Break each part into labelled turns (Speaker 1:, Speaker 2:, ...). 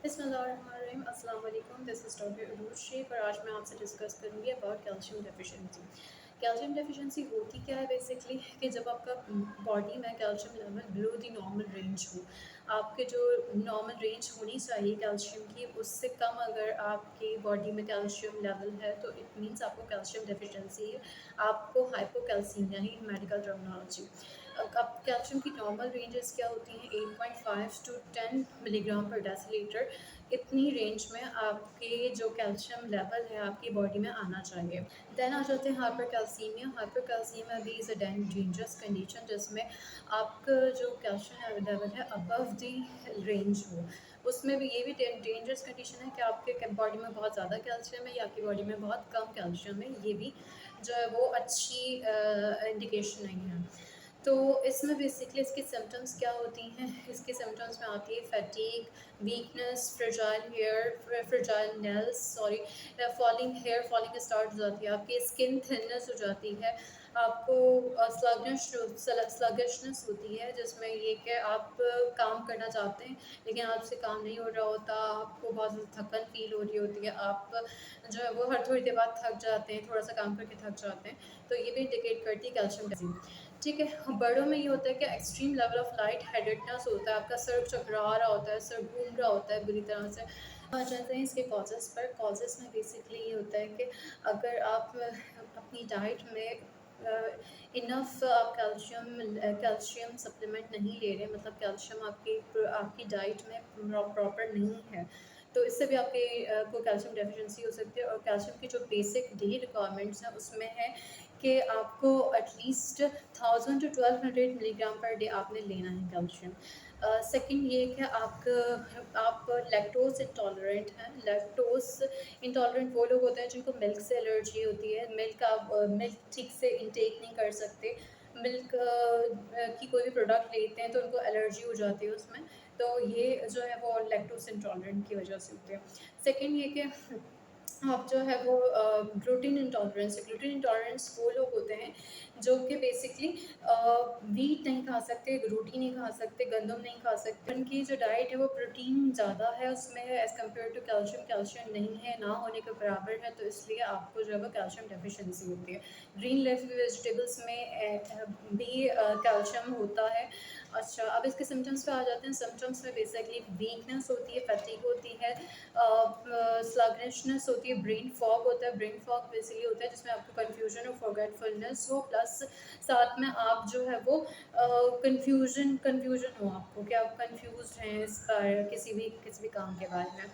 Speaker 1: बिस्मिल्लाहिर्रहमानिर्रहीम। अस्सलाम वालेकुम। दिस इज़ डॉक्टर अरूज शेख और आज मैं आपसे डिस्कस करूँगी about calcium deficiency. Calcium deficiency होती क्या है बेसिकली कि जब आपका बॉडी में calcium level below the normal range हो, आपके जो नॉर्मल रेंज होनी चाहिए कैल्शियम की उससे कम अगर आपकी बॉडी में कैल्शियम लेवल है तो इट मीन्स आपको कैल्शियम डेफिशिएंसी है। आपको हाइपोकैल्सीमिया ही मेडिकल टर्मिनोलॉजी। अब कैल्शियम की नॉर्मल रेंजेस क्या होती हैं? 8.5 टू 10 मिलीग्राम पर डेसीलीटर। इतनी रेंज में आपके जो कैल्शियम लेवल है आपकी बॉडी में आना चाहिए। देन आ जाते हैं हाइपरकैल्सीमिया। हाइपरकैल्सीमिया भी इज़ अ डेंजरस कंडीशन जिसमें आपका जो कैल्शियम लेवल है अबव द रेंज हो। उसमें भी ये भी डेंजरस कंडीशन है कि आपके बॉडी में बहुत ज़्यादा कैल्शियम है या आपकी बॉडी में बहुत कम कैल्शियम है। ये भी जो है वो अच्छी इंडिकेशन नहीं है। तो इसमें बेसिकली इसकी सिम्पटम्स क्या होती हैं? इसकी सिम्पटम्स में आती है fatigue, weakness, fragile nails, sorry, falling hair falling start हो जाती है, आपकी स्किन थिननेस हो जाती है, आपको स्लगिशनेस होती है जिसमें ये कि आप काम करना चाहते हैं लेकिन आपसे काम नहीं हो रहा होता, आपको बहुत ज़्यादा थकन फील हो रही होती है, आप जो है वो हर थोड़ी देर बाद थक जाते हैं, थोड़ा सा काम करके थक जाते हैं। तो ये भी इंडिकेट करती है कैल्शियम डेफिशिएंसी। ठीक है, बड़ों में ये होता है कि extreme level of light headedness होता है, आपका सर चकरा रहा होता है, सर घूम रहा होता है बुरी तरह से। आ जाते हैं इसके कॉजेज़ पर। कॉजेज़ में बेसिकली ये होता है कि अगर आप अपनी डाइट में इनफ आप कैल्शियम सप्लीमेंट नहीं ले रहे, मतलब कैल्शियम आपकी डाइट में प्रॉपर नहीं है, तो इससे भी आपके को कैल्शियम डेफिशिएंसी हो सकती है। और कैल्शियम की जो बेसिक डेली रिक्वायरमेंट्स हैं उसमें है कि आपको at least 1000 to 1200 milligram per day आपने लेना है कैल्शियम। सेकंड ये कि आप लैक्टोज इंटॉलरेंट हैं। लैक्टोज इंटॉलरेंट वो लोग होते हैं जिनको मिल्क से एलर्जी होती है, मिल्क ठीक से इंटेक नहीं कर सकते, मिल्क की कोई भी प्रोडक्ट लेते हैं तो उनको एलर्जी हो जाती है उसमें। तो ये जो है वो लैक्टोज इंटॉलरेंट की वजह से होते हैं। सेकंड ये कि आप जो है वो ग्लूटेन इंटॉलरेंस वो लोग होते हैं जो कि बेसिकली वीट नहीं खा सकते, रोटी नहीं खा सकते, गंदम नहीं खा सकते। उनकी जो डाइट है वो प्रोटीन ज़्यादा है उसमें है as compare to calcium. Calcium नहीं है, ना होने के बराबर है, तो इसलिए आपको जो है वो कैल्शियम डेफिशिएंसी होती है। ग्रीन लीफी वेजिटेबल्स में भी कैल्शियम होता है। अच्छा, अब इसके सिम्पटम्स पे आ जाते हैं। सिम्पटम्स में बेसिकली वीकनेस होती है, फटीग होती है, स्लगिशनेस होती है, ब्रेन फॉग होता है। ब्रेन फॉग बेसिकली होता है जिसमें आपको कन्फ्यूजन और फॉरगेटफुलनेस हो, प्लस साथ में आप जो है वो कन्फ्यूजन हो आपको कि आप कन्फ्यूज हैं इस किसी भी काम के बारे में।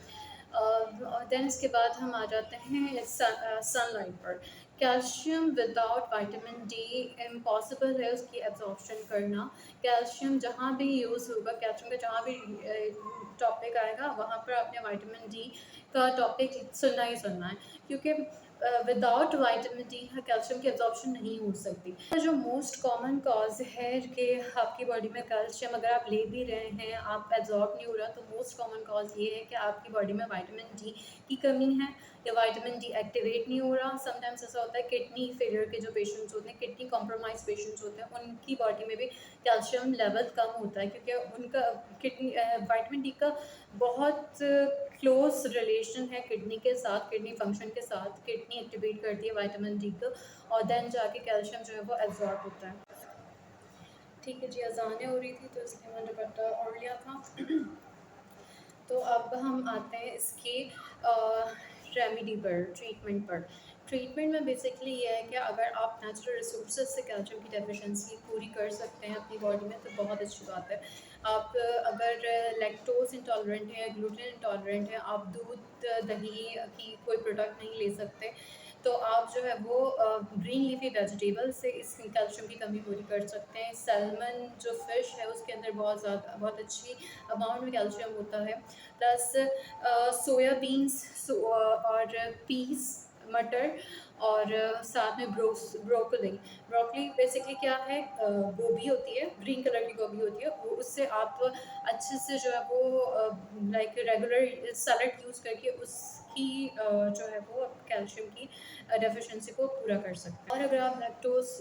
Speaker 1: देन इसके बाद हम आ जाते हैं सनलाइट पर। Calcium without vitamin D impossible है उसकी एब्जॉर्प्शन करना। कैल्शियम जहाँ भी यूज़ होगा, कैल्शियम का जहाँ भी टॉपिक आएगा वहाँ पर आपने विटामिन डी का टॉपिक सुनना ही सुनना है, क्योंकि विदाउट विटामिन डी कैल्शियम की एब्जॉर्प्शन नहीं हो सकती। जो मोस्ट कॉमन कॉज है कि आपकी बॉडी में कैल्शियम अगर आप ले भी रहे हैं आप एब्जॉर्ब नहीं हो रहा, तो मोस्ट कॉमन कॉज ये है कि आपकी बॉडी में विटामिन डी की कमी है या विटामिन डी एक्टिवेट नहीं हो रहा। समटाइम्स ऐसा होता है किडनी फेलियर के जो पेशेंट्स होते हैं, किडनी कॉम्प्रोमाइज पेशेंट्स होते हैं, उनकी बॉडी में भी कैल्शियम लेवल कम होता है क्योंकि उनका किडनी विटामिन डी का बहुत क्लोज रिलेशन है किडनी के साथ, किडनी फंक्शन के साथ। किडनी एक्टिवेट करती है विटामिन डी को और देन जाके कैल्शियम जो है वो एब्जॉर्ब होता है। ठीक है जी, अजानें हो रही थी तो इसलिए मैंने दुपट्टा ओढ़ लिया था। तो अब हम आते हैं इसकी रेमेडी पर, ट्रीटमेंट पर। ट्रीटमेंट में बेसिकली ये है कि अगर आप नेचुरल रिसोर्सेज से कैल्शियम की डेफिशिएंसी पूरी कर सकते हैं अपनी बॉडी में तो बहुत अच्छी बात है। आप अगर लैक्टोज इंटॉलरेंट है, ग्लूटेन इंटॉलरेंट है, आप दूध दही की कोई प्रोडक्ट नहीं ले सकते, तो आप जो है वो ग्रीन लीफी वेजिटेबल से इस कैल्शियम की कमी पूरी कर सकते हैं। सैल्मन जो फ़िश है उसके अंदर बहुत अच्छी अमाउंट में कैल्शियम होता है। प्लस सोयाबीन्स और पीस, मटर और साथ में ब्रोकली। ब्रोकली बेसिकली क्या है, गोभी होती है, ग्रीन कलर की गोभी होती है, वो उससे आप अच्छे से जो है वो लाइक रेगुलर सैलड यूज़ करके की जो है वो कैल्शियम की डेफिशिएंसी को पूरा कर सकते हैं। और अगर आप लैक्टोज़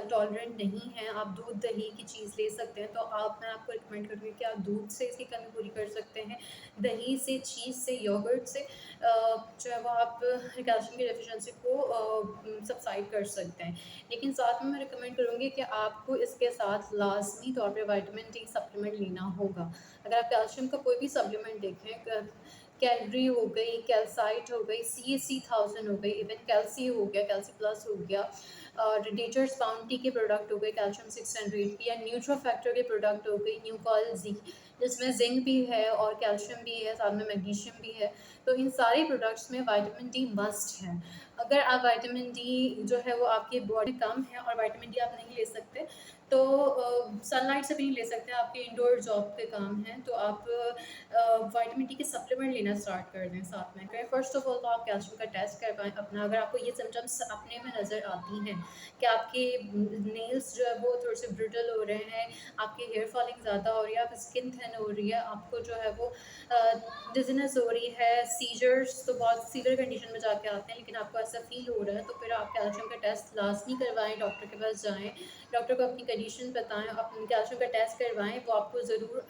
Speaker 1: टॉलरेंट नहीं हैं, आप दूध दही की चीज़ ले सकते हैं, तो मैं आपको रिकमेंड करूँगी कि आप दूध से इसकी कमी पूरी कर सकते हैं, दही से, चीज़ से, योगर्ट से जो है वो आप कैल्शियम की डेफिशिएंसी को सबसाइड कर सकते हैं। लेकिन साथ में मैं रिकमेंड करूँगी कि आपको इसके साथ लाज़मी तौर पे विटामिन डी सप्लीमेंट लेना होगा। अगर आप कैल्शियम का कोई भी सप्लीमेंट देखें, कैलरी हो गई, कैल्साइट हो गई, CAC 1000 हो गई, इवन कैल्सी हो गया, कैल्सी प्लस हो गया, और नेचर्स बाउंटी के प्रोडक्ट हो गए कैल्शियम 600 की, या न्यूट्रो फैक्टर के प्रोडक्ट हो गई न्यूकॉल जी, जिसमें जिंक भी है और कैल्शियम भी है, साथ में मैग्नीशियम भी है। तो इन सारे प्रोडक्ट्स में विटामिन डी मस्ट है। अगर आप विटामिन डी जो है वो आपकी बॉडी कम है और विटामिन डी आप नहीं ले सकते, तो सनलाइट से भी नहीं ले सकते, आपके इंडोर जॉब के काम हैं, तो आप विटामिन डी के सप्लीमेंट लेना स्टार्ट कर दें साथ में। फर्स्ट ऑफ ऑल तो आप कैल्शियम का टेस्ट करवाएं अपना। अगर आपको ये सिम्टम्स अपने में नज़र आती हैं कि आपके नेल्स जो है वो थोड़े से ब्रिटल हो रहे हैं, आपकी हेयर फॉलिंग ज़्यादा हो रही है, आपकी स्किन थिन हो रही है, आपको जो है वो डिजीनेस हो रही है, सीजर्स तो बहुत सीवियर कंडीशन में जाके आते हैं, लेकिन आपको ऐसा फील हो रहा है, तो फिर आप कैल्शियम का टेस्ट लाजमी करवाएं, डॉक्टर के पास जाएं, डॉक्टर को अपनी कंडीशन बताएं, अपनी कैल्शियम का टेस्ट करवाएं, वो आपको ज़रूर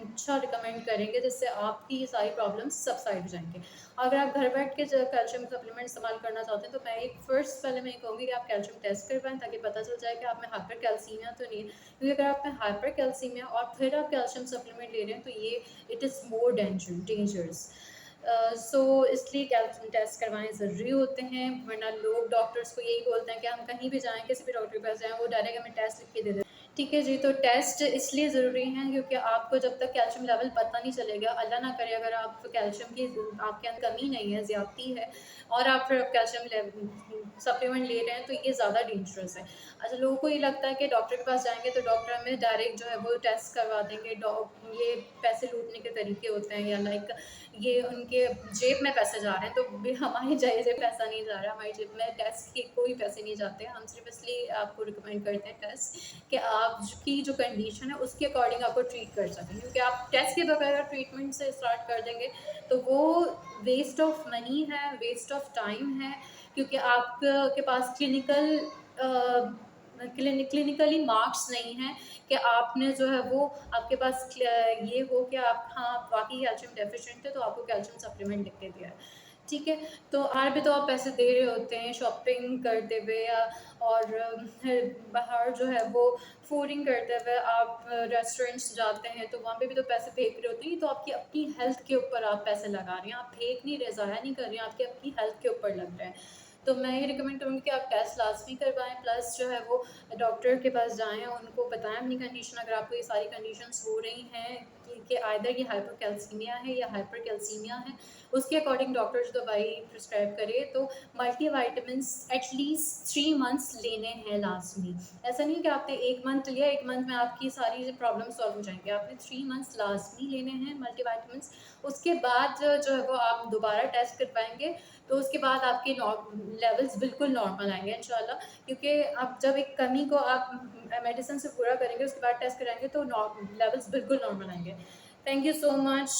Speaker 1: अच्छा रिकमेंड करेंगे, जिससे आपकी ये सारी प्रॉब्लम्स सबसाइड हो जाएंगे। अगर आप घर बैठ के कैल्शियम सप्लीमेंट इस्तेमाल करना चाहते हैं, तो मैं एक फ़र्स्ट पहले मैं ये कहूँगी कि आप कैल्शियम टेस्ट करवाएं, ताकि पता चल जाए कि आप में हाइपर कैल्सीमिया तो नहीं है, क्योंकि अगर आप में हाइपर कैल्सीमिया और फिर आप कैल्शियम सप्लीमेंट ले रहे हैं, तो ये इट इज़ मोर डेंजरस। सो इसलिए कैल्शियम टेस्ट करवाने ज़रूरी होते हैं, वरना लोग डॉक्टर्स को यही बोलते हैं कि हम कहीं भी जाएँ, किसी भी डॉक्टर के पास जाएँ, वो डायरेक्ट हमें टेस्ट लिख के दे देते हैं। ठीक है जी, तो टेस्ट इसलिए ज़रूरी हैं क्योंकि आपको जब तक कैल्शियम लेवल पता नहीं चलेगा, अल्लाह ना करे अगर आप कैल्शियम की आपके अंदर कमी नहीं है, ज़्यादती है, और आप फिर कैल्शियम सप्लीमेंट ले रहे हैं, तो ये ज़्यादा डेंजरस है। अच्छा, लोगों को ये लगता है कि डॉक्टर के पास जाएँगे तो डॉक्टर हमें डायरेक्ट जो है वो टेस्ट करवा देंगे, ये पैसे लूटने के तरीके होते हैं, या लाइक ये उनके जेब में पैसे जा रहे हैं, तो भी हमारी जेब से पैसा नहीं जा रहा, हमारी जेब में टेस्ट के कोई पैसे नहीं जाते। हम सिर्फ इसलिए आपको रिकमेंड करते हैं टेस्ट, कि आपकी जो कंडीशन है उसके अकॉर्डिंग आपको ट्रीट कर सकें, क्योंकि आप टेस्ट के बगैर ट्रीटमेंट से स्टार्ट कर देंगे तो वो वेस्ट ऑफ मनी है, वेस्ट ऑफ टाइम है, क्योंकि आपके पास क्लिनिकली मार्क्स नहीं हैं कि आपने जो है वो आपके पास ये हो कि आप, हाँ, आप वाकई कैल्शियम डेफिशिएंट है, तो आपको कैल्शियम सप्लीमेंट लिख के दिया है। ठीक है, तो हर भी तो आप पैसे दे रहे होते हैं शॉपिंग करते हुए, या और बाहर जो है वो फूडिंग करते हुए आप रेस्टोरेंट्स जाते हैं, तो वहाँ पे भी तो पैसे फेंक रहे होते हैं। तो आपकी अपनी हेल्थ के ऊपर आप पैसे लगा रहे हैं, आप फेंक नहीं रहे, ज़ाया नहीं कर रहे हैं, आपकी अपनी हेल्थ के ऊपर लग रहा है। तो मैं ये रिकमेंड करूँगी कि आप टेस्ट लाजमी करवाएं, प्लस जो है वो डॉक्टर के पास जाएँ, उनको बताएं अपनी कंडीशन। अगर आपको ये सारी कंडीशंस हो रही हैं कि आइदर ये हाइपोकैल्सीमिया है या हाइपरकैल्सीमिया है, उसके अकॉर्डिंग डॉक्टर जो दवाई प्रिस्क्राइब करे, तो मल्टीविटामिन्स एटलीस्ट 3 मंथ्स लेने हैं लाजमी। ऐसा नहीं कि आपने 1 मंथ लिया, 1 मंथ में आपकी सारी प्रॉब्लम सॉल्व हो जाएंगी, आपने 3 मंथ्स लाजमी लेने हैं मल्टीविटामिन्स। उसके बाद जो है वो आप दोबारा टेस्ट करवाएंगे, तो उसके बाद आपके लेवल्स बिल्कुल नॉर्मल आएंगे इंशाल्लाह, क्योंकि आप जब एक कमी को आप मेडिसिन से पूरा करेंगे, उसके बाद टेस्ट कराएंगे, तो लेवल्स बिल्कुल नॉर्मल आएंगे। Thank you so much.